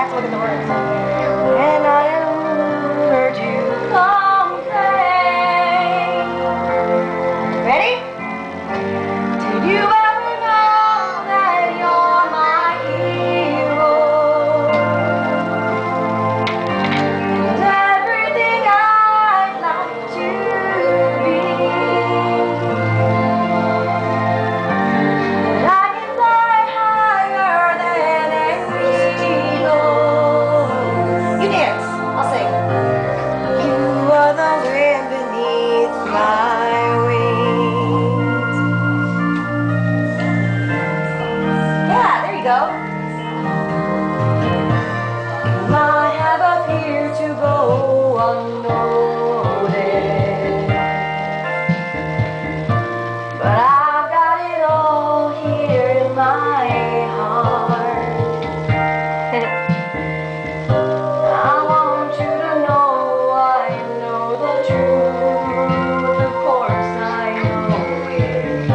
have to look at the words. And I heard you complain. Ready? Did you ever know that you're my hero? And everything I'd like to be. That I can fly higher than an eagle. You dance. I'll sing. You are the wind beneath my wings. Yeah, there you go. I have appeared to go unnoticed, but I've got it all here in my heart. I want you to know I know the truth. Of course I know it.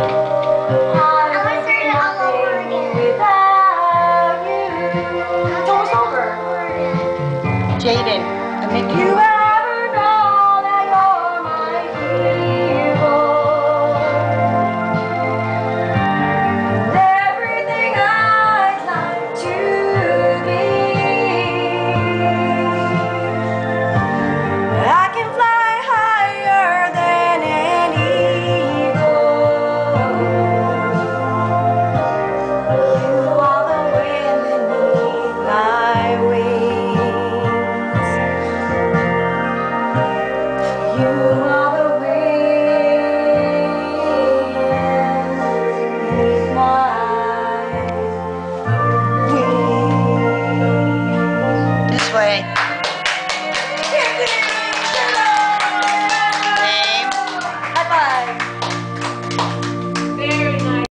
I would be nothing without you. It's almost over. Jaden, I make you out.